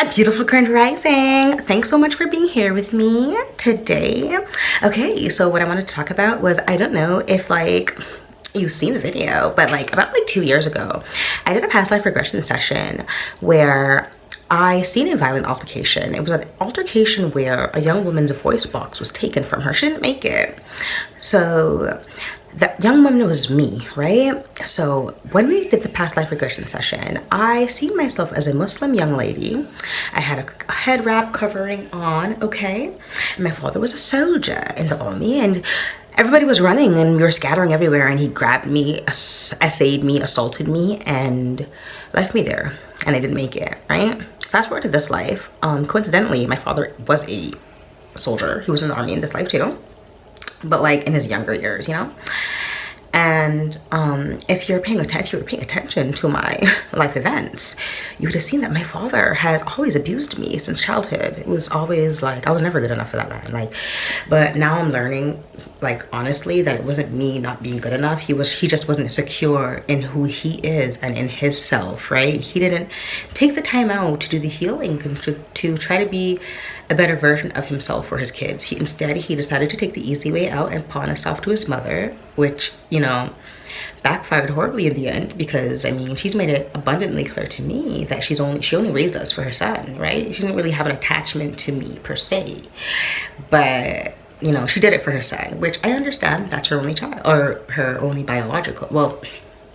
A beautiful grand rising. Thanks so much for being here with me today. Okay, so what I wanted to talk about was, I don't know if you've seen the video, but about 2 years ago, I did a past life regression session where I seen a violent altercation. It was an altercation where a young woman's voice box was taken from her. She didn't make it. So that young woman was me, right? So when we did the past life regression session, I seen myself as a Muslim young lady. I had a head wrap covering on, okay? And my father was a soldier in the army, and everybody was running and we were scattering everywhere, and he grabbed me, essayed me, assaulted me, and left me there. And I didn't make it, right? Fast forward to this life. Coincidentally, my father was a soldier. He was in the army in this life too, but in his younger years, you know? And if you were paying attention to my life events, you would have seen that my father has always abused me since childhood. It was always I was never good enough for that man. But now I'm learning, honestly, that it wasn't me not being good enough. He just wasn't secure in who he is and in his self, right? He didn't take the time out to do the healing and to try to be a better version of himself for his kids. Instead, he decided to take the easy way out and pawn us off to his mother, which, backfired horribly in the end, because she's made it abundantly clear to me that she only raised us for her son, right? She didn't really have an attachment to me per se, but she did it for her son, which I understand. That's her only child, or her only biological. Well,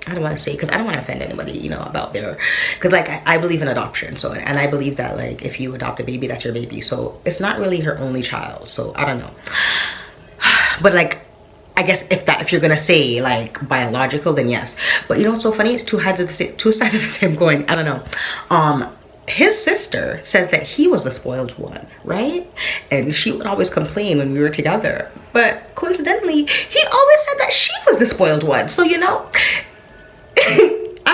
I don't want to say, because I don't want to offend anybody, about their, because I believe in adoption. So, and I believe that if you adopt a baby, that's your baby. So it's not really her only child. So I don't know. But I guess if you're gonna say biological, then yes. But what's so funny? It's two sides of the same coin. I don't know. His sister says that he was the spoiled one, right? And she would always complain when we were together. But coincidentally, he always said that she was the spoiled one. So I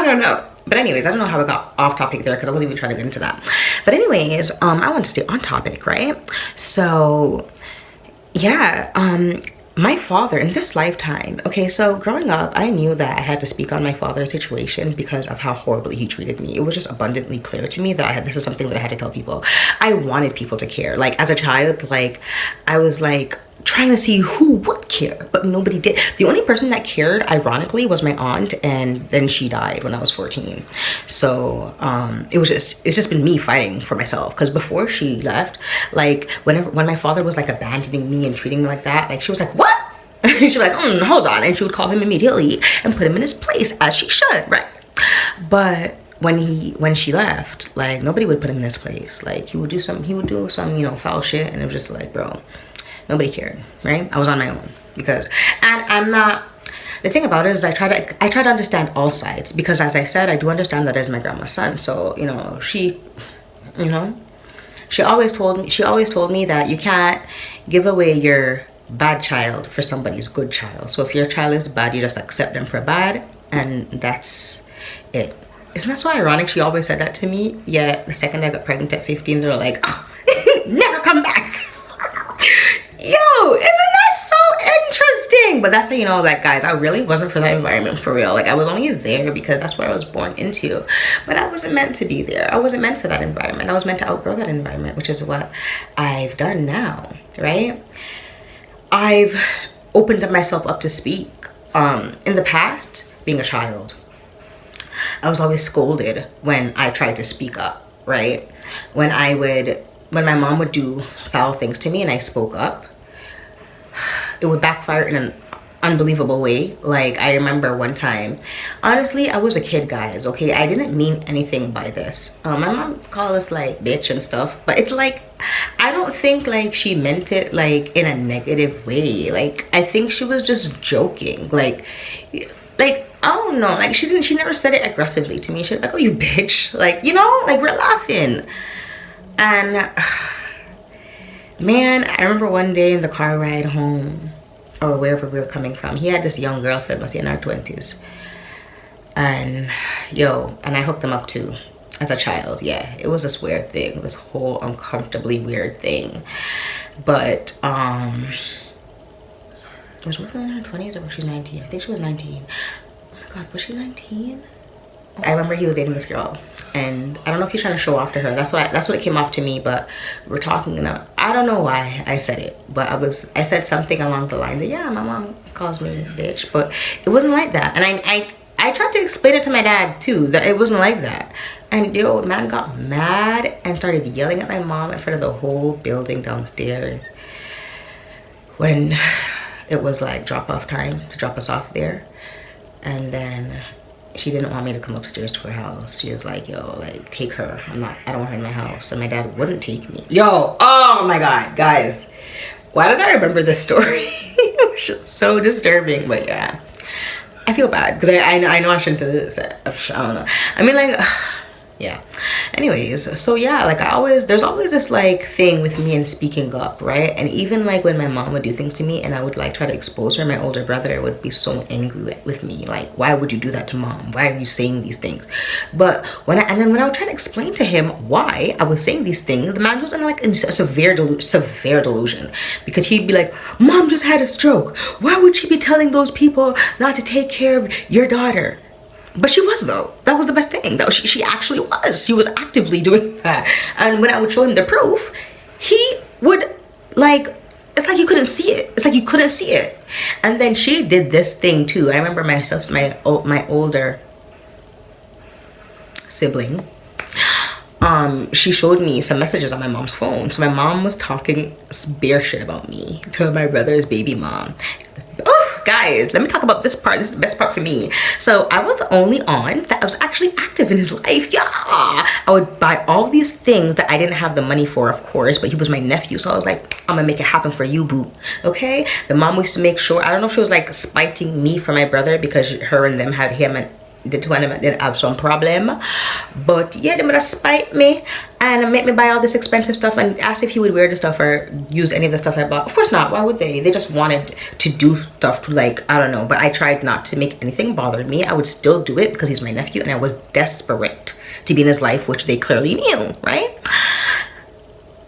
don't know. But anyways, I don't know how I got off topic there, because I wasn't even trying to get into that. But anyways, I want to stay on topic, right? So yeah, my father in this lifetime, okay, so growing up, I knew that I had to speak on my father's situation because of how horribly he treated me. It was just abundantly clear to me that this is something that I had to tell people. I wanted people to care. As a child, I was trying to see who would care, but nobody did. The only person that cared, ironically, was my aunt, and then she died when I was 14. So it's just been me fighting for myself, because before she left, when my father was abandoning me and treating me like that, she was like, what? She was like, hold on, and she would call him immediately and put him in his place, as she should, right? But when she left, nobody would put him in his place. He would do some foul shit, and it was just bro, nobody cared, right? I was on my own, because, and I'm not, the thing about it is I try to understand all sides, because as I said, I do understand that as my grandma's son. So, she always told me that you can't give away your bad child for somebody's good child. So if your child is bad, you just accept them for bad, and that's it. Isn't that so ironic? She always said that to me, yet the second I got pregnant at 15, they're like, oh, never come back. Yo, isn't that so interesting? But that's how you know, guys, I really wasn't for that environment for real. I was only there because that's what I was born into. But I wasn't meant to be there. I wasn't meant for that environment. I was meant to outgrow that environment, which is what I've done now, right? I've opened up myself up to speak. In the past, being a child, I was always scolded when I tried to speak up, right? When my mom would do foul things to me and I spoke up, it would backfire in an unbelievable way. I remember one time, honestly, I was a kid, guys, okay? I didn't mean anything by this. My mom called us bitch and stuff, but it's I don't think she meant it in a negative way. I think she was just joking. I don't know, she never said it aggressively to me. She was oh, you bitch, we're laughing. And man, I remember one day in the car ride home, or wherever we were coming from, he had this young girlfriend, was in our 20s, and I hooked them up too as a child. Yeah, it was this weird thing, this whole uncomfortably weird thing. But was Ruth in her 20s, or was she 19? I think she was 19. Oh my god, was she 19? I remember he was dating this girl, And I don't know if he's trying to show off to her. That's what it came off to me. But we're talking, and I don't know why I said it, but I said something along the lines of, yeah, my mom calls me bitch, but it wasn't like that. And I tried to explain it to my dad too, that it wasn't like that. And yo, man got mad and started yelling at my mom in front of the whole building downstairs when it was like drop off time to drop us off there. And then she didn't want me to come upstairs to her house. She was like, yo, like, take her. I don't want her in my house. And my dad wouldn't take me. Yo, oh my God, guys. Why did I remember this story? It was just so disturbing, but yeah. I feel bad because I know I shouldn't have this. I don't know. I mean, like, yeah. Anyways, so yeah, like there's always this like thing with me and speaking up, right? And even like when my mom would do things to me and I would like try to expose her, my older brother would be so angry with me. Like, why would you do that to mom? Why are you saying these things? But when I would try to explain to him why I was saying these things, the man was in like a severe delusion, because he'd be like, mom just had a stroke. Why would she be telling those people not to take care of your daughter? But she was, though. That was the best thing. That she actually was. She was actively doing that. And when I would show him the proof, he would, like, it's like you couldn't see it. It's like you couldn't see it. And then she did this thing, too. I remember my older sibling, she showed me some messages on my mom's phone. So my mom was talking bare shit about me to my brother's baby mom. Guys, let me talk about this part. This is the best part for me. So I was the only aunt that was actually active in his life. Yeah, I would buy all these things that I didn't have the money for, of course, but he was my nephew, so I was like, I'm gonna make it happen for you, boo. Okay. The mom used to make sure, I don't know if she was like spiting me for my brother because her and them had him and the two of them didn't have some problem, but yeah, they would spite me and make me buy all this expensive stuff and ask if he would wear the stuff or use any of the stuff I bought. Of course not. Why would they? They just wanted to do stuff to, like, I don't know, but I tried not to make anything bother me. I would still do it because he's my nephew and I was desperate to be in his life, which they clearly knew, right?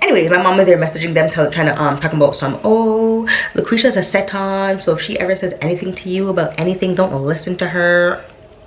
Anyways, my mom was there messaging them, trying to talking about some, oh, Lucretia's a set-on, so if she ever says anything to you about anything, don't listen to her.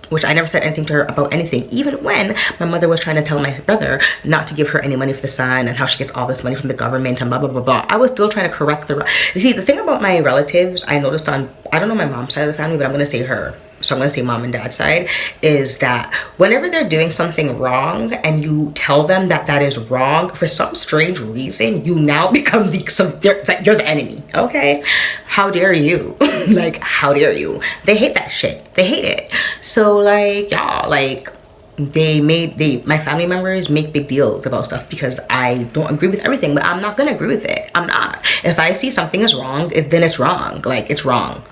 Which I never said anything to her about anything, even when my mother was trying to tell my brother not to give her any money for the son and how she gets all this money from the government and blah, blah, blah, blah. I was still trying to correct you see, the thing about my relatives, I noticed on, I don't know my mom's side of the family, but I'm going to say her. So I'm going to say mom and dad's side, is that whenever they're doing something wrong and you tell them that that is wrong, for some strange reason, you now become that you're the enemy, okay? How dare you? Like, how dare you? They hate that shit. They hate it. So, like, y'all, like, my family members make big deals about stuff because I don't agree with everything, but I'm not going to agree with it. I'm not. If I see something is wrong, then it's wrong. Like, it's wrong.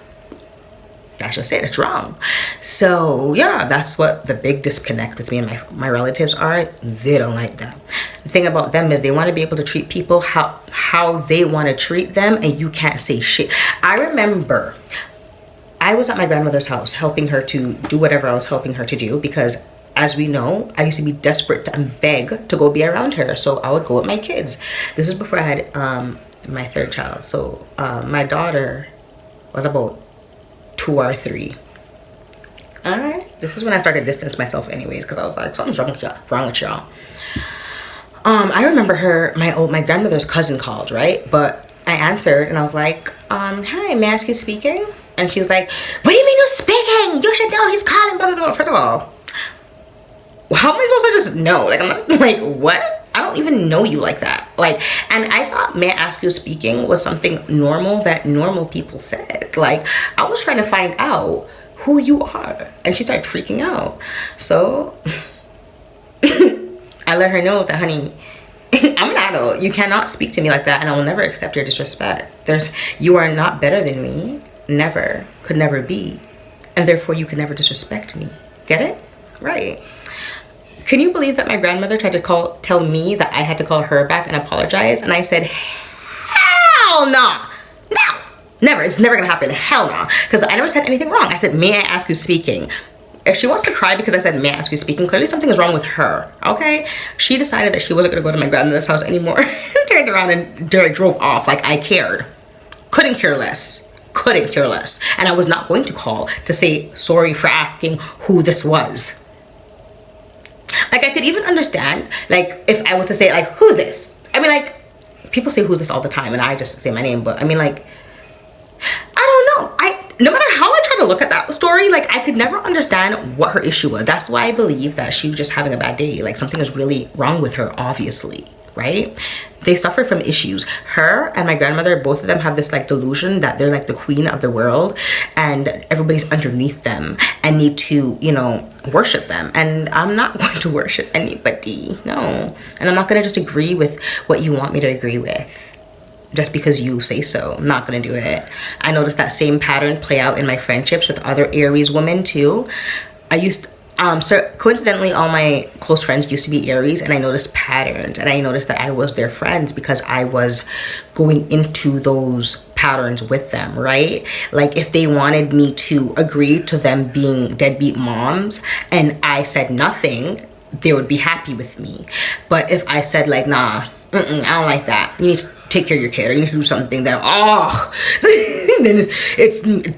That's just it. It's wrong. So yeah, that's what the big disconnect with me and my relatives are. They don't like that. The thing about them is they want to be able to treat people how they want to treat them, and you can't say shit. I remember I was at my grandmother's house helping her to do whatever I was helping her to do, because as we know, I used to be desperate and beg to go be around her. So I would go with my kids. This is before I had my third child. So my daughter was about 2 or 3. All right, this is when I started distance myself anyways, because I was like, something's wrong with y'all. I remember my grandmother's cousin called, right? But I answered and I was like, hi, may I ask you speaking? And she was like, what do you mean you're speaking? You should know he's calling, blah, blah, blah. First of all, how am I supposed to just know? Like, I'm not, like, what? I don't even know you like that. Like, and I thought, may I ask you speaking was something normal that normal people said. Like, I was trying to find out who you are. And she started freaking out. So I let her know that, honey, I'm an adult. You cannot speak to me like that, and I will never accept your disrespect. You are not better than me. Never. Could never be. And therefore, you could never disrespect me. Get it? Right. Can you believe that my grandmother tried to tell me that I had to call her back and apologize? And I said, hell no. No. Never. It's never going to happen. Hell no. Because I never said anything wrong. I said, may I ask you speaking? If she wants to cry because I said, may I ask you speaking, clearly something is wrong with her, okay? She decided that she wasn't going to go to my grandmother's house anymore and turned around and drove off like I cared. Couldn't care less. Couldn't care less. And I was not going to call to say sorry for asking who this was. Like, Like, I could even understand, like, if I was to say, like, who's this? I mean, like, people say who's this all the time, and I just say my name, but I mean, like, I don't know. No matter how I try to look at that story, like, I could never understand what her issue was. That's why I believe that she was just having a bad day. Like, something is really wrong with her, obviously, right? They suffer from issues. Her and my grandmother, both of them have this, like, delusion that they're, like, the queen of the world and everybody's underneath them and need to, you know, worship them. And I'm not going to worship anybody, no. And I'm not going to just agree with what you want me to agree with just because you say so. I'm not gonna do it. I noticed that same pattern play out in my friendships with other Aries women too. So coincidentally, all my close friends used to be Aries, and I noticed patterns, and I noticed that I was their friends because I was going into those patterns with them, right? Like, if they wanted me to agree to them being deadbeat moms and I said nothing, they would be happy with me. But if I said, like, nah, I don't like that, you need to take care of your kid, or you need to do something, that, then it's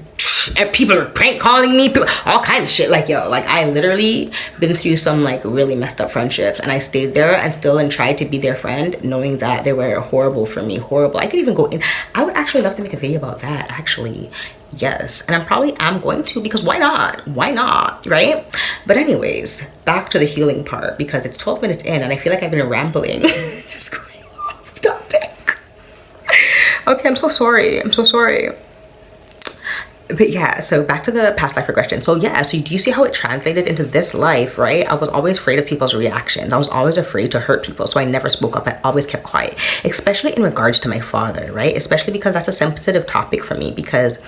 people are prank calling me, all kinds of shit. Like, yo, like, I literally been through some, like, really messed up friendships, and I stayed there and tried to be their friend, knowing that they were horrible for me. Horrible. I could even go in. I would actually love to make a video about that, actually. Yes, and I'm going to, because why not, right? But anyways, back to the healing part, because it's 12 minutes in and I feel like I've been rambling. Just going off topic. Okay, I'm so sorry. But yeah, so back to the past life regression. So yeah, so do you see how it translated into this life, right? I was always afraid of people's reactions. I was always afraid to hurt people, so I never spoke up. I always kept quiet, especially in regards to my father, right? Especially because that's a sensitive topic for me, because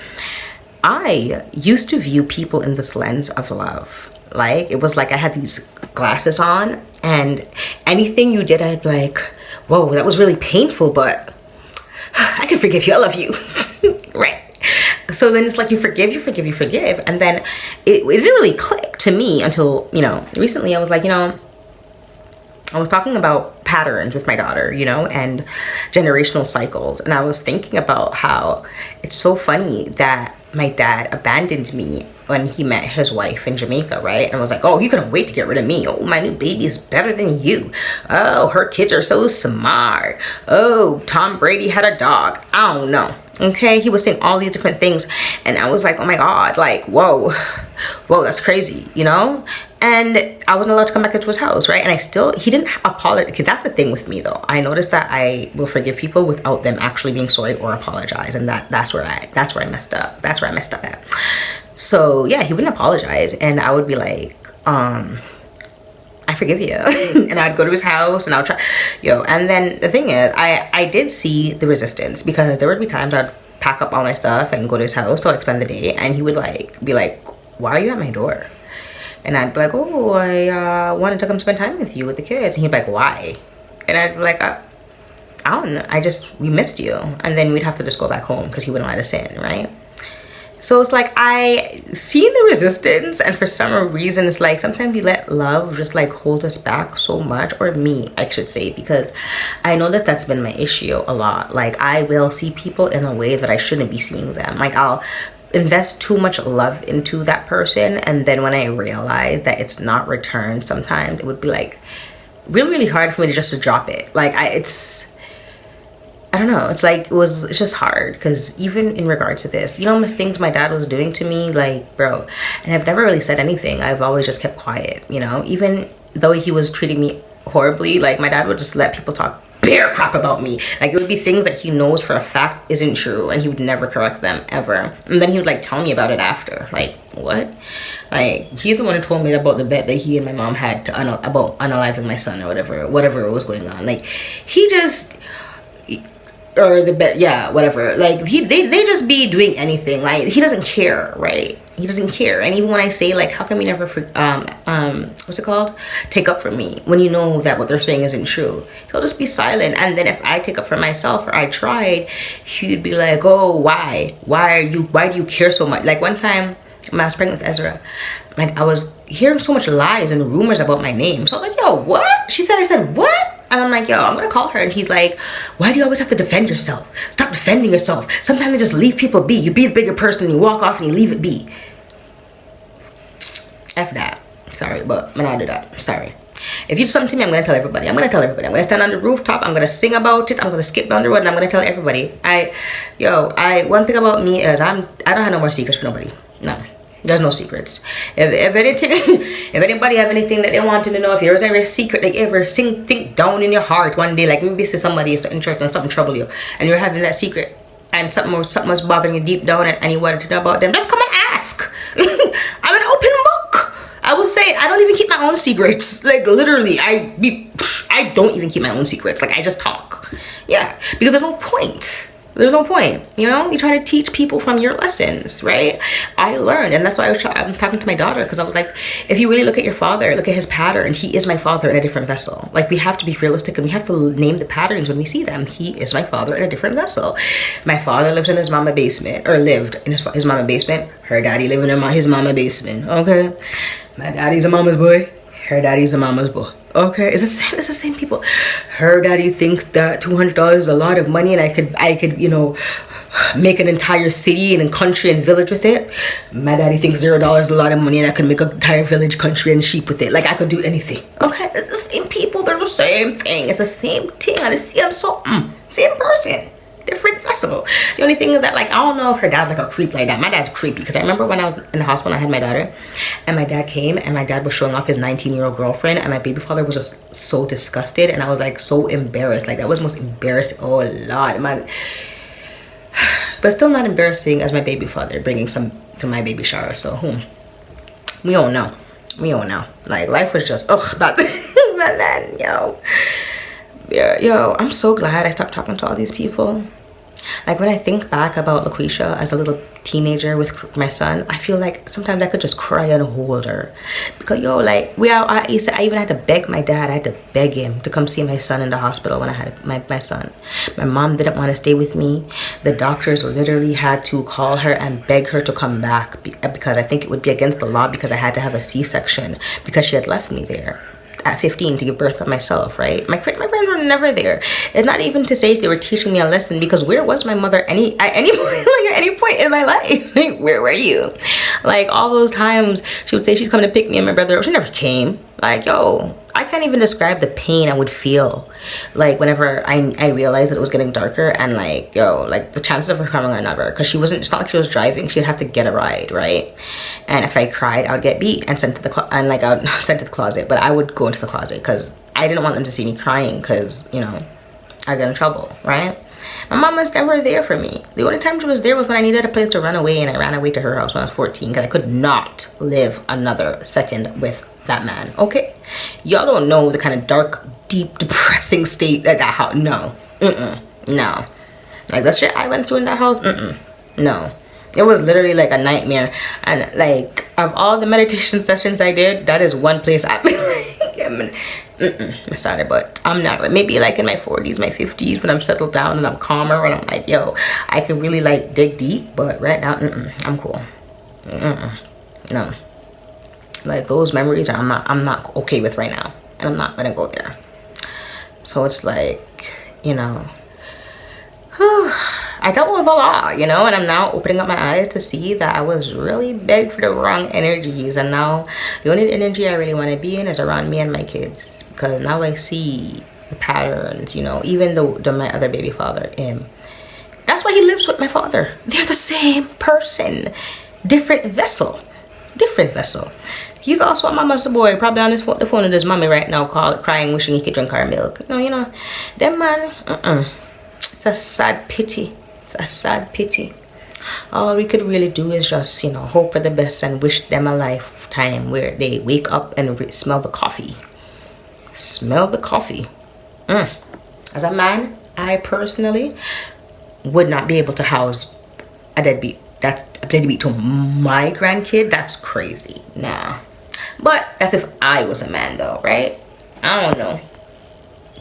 I used to view people in this lens of love. Like, it was like I had these glasses on, and anything you did, I'd be like, whoa, that was really painful, but I can forgive you. I love you. Right. So then it's like, you forgive. And then it didn't really click to me until, you know, recently I was like, you know, I was talking about patterns with my daughter, you know, and generational cycles. And I was thinking about how it's so funny that my dad abandoned me when he met his wife in Jamaica, right? And I was like, oh, he couldn't wait to get rid of me. Oh, my new baby is better than you. Oh, her kids are so smart. Oh, Tom Brady had a dog. I don't know. Okay, he was saying all these different things, and I was like, oh my god, like, whoa, that's crazy, you know? And I wasn't allowed to come back into his house, right? And he didn't apologize. Okay, that's the thing with me, though. I noticed that I will forgive people without them actually being sorry or apologize, and that's where I messed up. That's where I messed up at. So yeah, he wouldn't apologize, and I would be like, I forgive you. And I'd go to his house and I would try, and then the thing is, I did see the resistance, because there would be times I'd pack up all my stuff and go to his house to, like, spend the day, and he would, like, be like, why are you at my door? And I'd be like, oh, I wanted to come spend time with you with the kids. And he'd be like, why? And I'd be like, I don't know, we missed you. And then we'd have to just go back home because he wouldn't let us in, right? So it's like, I see the resistance, and for some reason, it's like sometimes we let love just, like, hold us back so much, or me, I should say, because I know that that's been my issue a lot. Like, I will see people in a way that I shouldn't be seeing them. Like, I'll invest too much love into that person, and then when I realize that it's not returned, sometimes it would be, like, really, really hard for me to drop it. Like, I don't know, it's like, it's just hard, because even in regards to this, you know, things my dad was doing to me, like, bro, and I've never really said anything. I've always just kept quiet, you know, even though he was treating me horribly. Like, my dad would just let people talk bare crap about me. Like, it would be things that he knows for a fact isn't true, and he would never correct them, ever. And then he would, like, tell me about it after. Like, what? Like, he's the one who told me about the bet that he and my mom had about unaliving my son, or whatever was going on. Like, he just... or the bet, yeah, whatever. Like, they just be doing anything. Like, he doesn't care, right? He doesn't care. And even when I say, like, how come you never what's it called, take up for me, when you know that what they're saying isn't true, he'll just be silent. And then if I take up for myself, or I tried, he'd be like, oh, why do you care so much? Like, one time when I was pregnant with Ezra, like, I was hearing so much lies and rumors about my name. So I was like, yo, what? I said, what? And I'm like, yo, I'm gonna call her. And he's like, why do you always have to defend yourself? Stop defending yourself. Sometimes you just leave people be. You be the bigger person, you walk off and you leave it be. F that. Sorry, but I'm not do that. Sorry. If you do something to me, I'm gonna tell everybody. I'm gonna stand on the rooftop. I'm gonna sing about it. I'm gonna skip down the road, and I'm gonna tell everybody. One thing about me is I don't have no more secrets for nobody. No. There's no secrets. If anything, if anybody have anything that they wanted to know, if there was ever a secret that you ever think down in your heart one day, like maybe see somebody in church and something trouble you, and you're having that secret, and something was bothering you deep down, and you wanted to know about them, just come and ask. I'm an open book. I will say I don't even keep my own secrets. Like literally, I don't even keep my own secrets. Like I just talk. Yeah, because there's no point. There's no point, you know. You try to teach people from your lessons, right? I learned, and that's why I'm talking to my daughter, because I was like, if you really look at your father, look at his patterns. He is my father in a different vessel. Like we have to be realistic, and we have to name the patterns when we see them. He is my father in a different vessel. My father lives in his mama basement, or lived in his mama basement. Her daddy living in his mama basement. Okay, my daddy's a mama's boy. Her daddy's a mama's boy. Okay, it's the same people. Her daddy thinks that $200 is a lot of money, and I could, you know, make an entire city and a country and village with it. My daddy thinks $0 is a lot of money, and I could make an entire village, country, and sheep with it. Like I could do anything. Okay, it's the same people. They're the same thing. It's the same thing. I see. I'm so same person. Different vessel. The only thing is that, like, I don't know if her dad's like a creep like that. My dad's creepy, because I remember when I was in the hospital and I had my daughter, and my dad came, and my dad was showing off his 19-year-old girlfriend, and my baby father was just so disgusted, and I was like so embarrassed. Like that was the most embarrassing. Oh Lord, man. But still not embarrassing as my baby father bringing some to my baby shower. So we don't know. Like life was just back then, yo, I'm so glad I stopped talking to all these people. Like when I think back about LaQuisha as a little teenager with my son, I feel like sometimes I could just cry and hold her, because like I even had to beg my dad. I had to beg him to come see my son in the hospital when I had my son. My mom didn't want to stay with me. The doctors literally had to call her and beg her to come back, because I think it would be against the law, because I had to have a C-section, because she had left me there at 15 to give birth of myself, right? My parents were never there. It's not even to say they were teaching me a lesson, because where was my mother at any point in my life? Like, where were you? Like all those times she would say she's coming to pick me and my brother. She never came. Like, I can't even describe the pain I would feel, like whenever I realized that it was getting darker, and like the chances of her coming are never, because it's not like she was driving. She'd have to get a ride, right? And if I cried, I would get beat and sent to the I would sent to the closet. But I would go into the closet, because I didn't want them to see me crying, because I get in trouble, right? My mom was never there for me. The only time she was there was when I needed a place to run away, and I ran away to her house when I was 14, because I could not live another second with that man. Okay, y'all don't know the kind of dark, deep, depressing state that house. No, no, like the shit I went through in that house. No, it was literally like a nightmare. And like, of all the meditation sessions I did, that is one place I'm sorry, but I'm not. Maybe like in my 40s, my 50s, when I'm settled down and I'm calmer, and I'm like, I can really like dig deep. But right now, I'm cool. No. Like those memories I'm not okay with right now, and I'm not gonna go there. So it's like, I dealt with a lot, and I'm now opening up my eyes to see that I was really big for the wrong energies, and now the only energy I really want to be in is around me and my kids, because now I see the patterns, even though my other baby father, that's why he lives with my father. They're the same person, different vessel. He's also a mama's boy, probably on the phone with his mommy right now, crying, wishing he could drink our milk. Them man, it's a sad pity. All we could really do is just, hope for the best and wish them a lifetime where they wake up and smell the coffee. As a man, I personally would not be able to house a deadbeat. That's a deadbeat to my grandkid. That's crazy. Nah. But that's if I was a man, though, right? I don't know.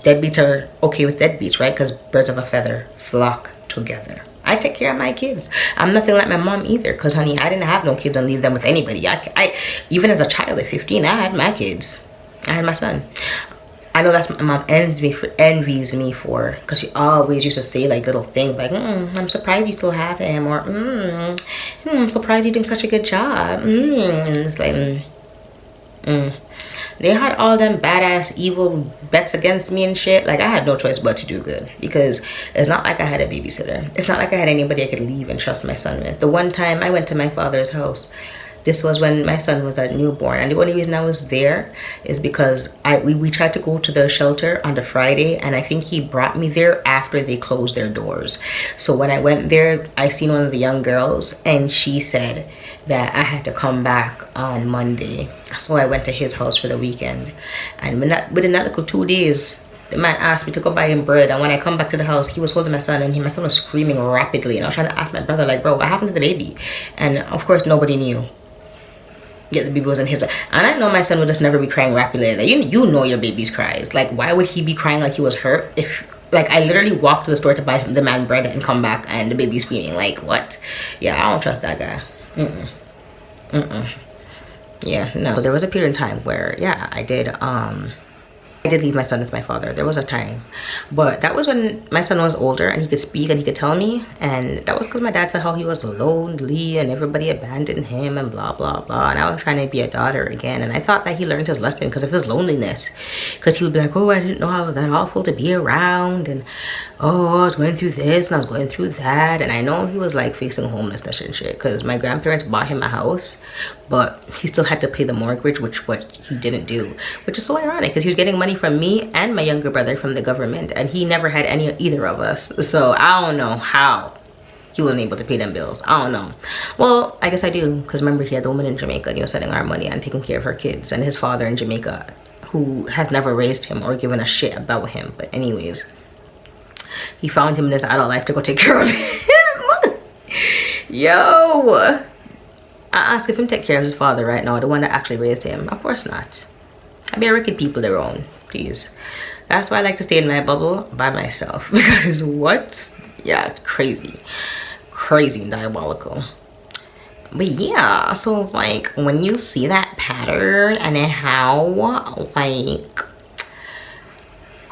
Deadbeats are okay with deadbeats, right? Because birds of a feather flock together. I take care of my kids. I'm nothing like my mom either, because, honey, I didn't have no kids and leave them with anybody. I even as a child at 15, I had my kids. I had my son. I know that's what my mom envies me for, because she always used to say like little things like, I'm surprised you still have him, or I'm surprised you're doing such a good job. And it's like, they had all them badass evil bets against me and shit. Like I had no choice but to do good, because it's not like I had a babysitter. It's not like I had anybody I could leave and trust my son with. The one time I went to my father's house, this was when my son was a newborn, and the only reason I was there is because we tried to go to the shelter on the Friday, and I think he brought me there after they closed their doors. So when I went there, I seen one of the young girls, and she said that I had to come back on Monday. So I went to his house for the weekend, and within that little 2 days, the man asked me to go buy him bread, and when I come back to the house, he was holding my son, and my son was screaming rapidly, and I was trying to ask my brother, like, bro, what happened to the baby? And of course nobody knew. Yeah, the baby was in his bed. And I know my son would just never be crying rapidly. Like, you know your baby's cries. Like, why would he be crying like he was hurt? If, like, I literally walked to the store to buy the man bread and come back and the baby's screaming. Like, what? Yeah, I don't trust that guy. Yeah, no. So there was a period in time where, yeah, I did leave my son with my father. There was a time, but that was when my son was older and he could speak and he could tell me, and that was because my dad said how he was lonely and everybody abandoned him and blah blah blah, and I was trying to be a daughter again, and I thought that he learned his lesson because of his loneliness, because he would be like, oh, I didn't know I was that awful to be around, and oh, I was going through this and I was going through that, and I know he was like facing homelessness and shit because my grandparents bought him a house, but he still had to pay the mortgage, which what he didn't do, which is so ironic because he was getting money from me and my younger brother from the government, and he never had either of us. So I don't know how he wasn't able to pay them bills. I don't know. Well, I guess I do, because remember, he had the woman in Jamaica, and he was sending our money and taking care of her kids, and his father in Jamaica, who has never raised him or given a shit about him. But anyways, he found him in his adult life to go take care of him. Yo, I ask if him take care of his father right now, the one that actually raised him. Of course not. I be a wicked people their own, please. That's why I like to stay in my bubble by myself, because what? Yeah, it's crazy and diabolical. But yeah, so like when you see that pattern and how like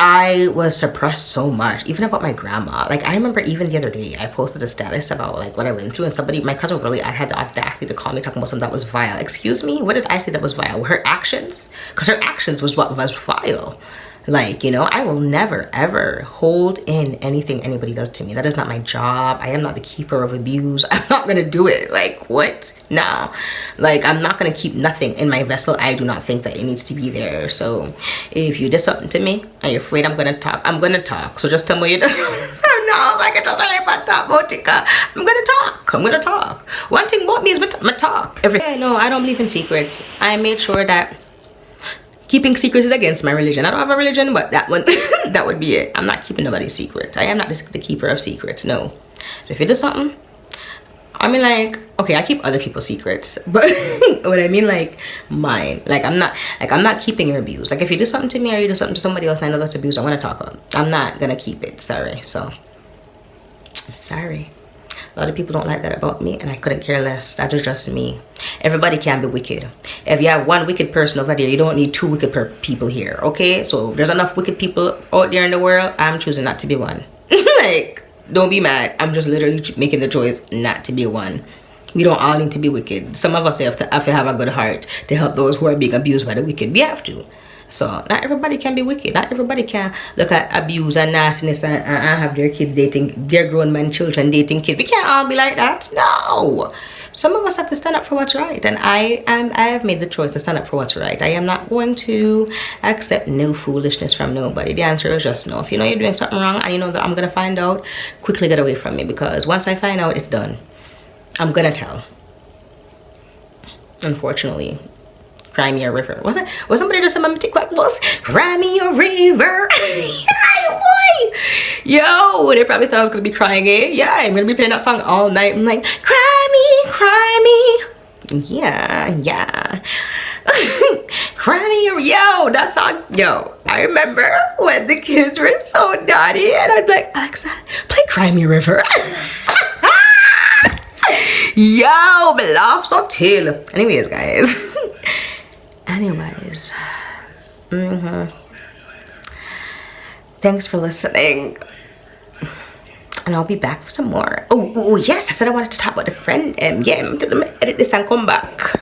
I was suppressed so much, even about my grandma. Like I remember even the other day I posted a status about like what I went through, and somebody, my cousin, really, I had the audacity to call me talking about something that was vile. Excuse me, what did I say that was vile? Her actions? Because her actions was what was vile. Like, you know, I will never ever hold in anything anybody does to me. That is not my job. I am not the keeper of abuse. I'm not gonna do it. Like, what? Nah. Like, I'm not gonna keep nothing in my vessel. I do not think that it needs to be there. So if you did something to me and you're afraid I'm gonna talk, I'm gonna talk. So just tell me you did. No, like I just I'm gonna talk. One thing about me is I'm talk. I know I don't believe in secrets. I made sure that keeping secrets is against my religion. I don't have a religion, but that one, that would be it. I'm not keeping nobody's secrets. I am not the keeper of secrets, no. So if you do something, I mean, like, okay, I keep other people's secrets, but what I mean, like, mine. Like, I'm not keeping your abuse. Like, if you do something to me or you do something to somebody else and I know that's abuse, I'm gonna talk about it. I'm not gonna keep it, sorry. So, sorry. A lot of people don't like that about me, and I couldn't care less. That is just me. Everybody can be wicked. If you have one wicked person over there, you don't need two wicked people here, okay? So if there's enough wicked people out there in the world, I'm choosing not to be one. Like, don't be mad. I'm just literally making the choice not to be one. We don't all need to be wicked. Some of us have to have a good heart to help those who are being abused by the wicked. We have to. So not everybody can be wicked. Not everybody can look at abuse and nastiness and have their kids dating, their grown men children dating kids. We can't all be like that. No. Some of us have to stand up for what's right, and I have made the choice to stand up for what's right. I am not going to accept no foolishness from nobody. The answer is just no. If you know you're doing something wrong and you know that I'm gonna find out, quickly get away from me, because once I find out, it's done. I'm gonna tell. Unfortunately. Cry me a river. Was somebody just saying what was cry me a river? Boy. Yo, they probably thought I was gonna be crying, eh? Yeah, I'm gonna be playing that song all night. I'm like, cry me. Yeah. Cry me, yo, that song, yo. I remember when the kids were so naughty, and I'd be like, Alexa, play Cry Me a River. Yo, me laugh so till. Anyways, guys. Anyways, thanks for listening, and I'll be back for some more. Oh yes, I said I wanted to talk about a friend. Yeah, let me edit this and come back.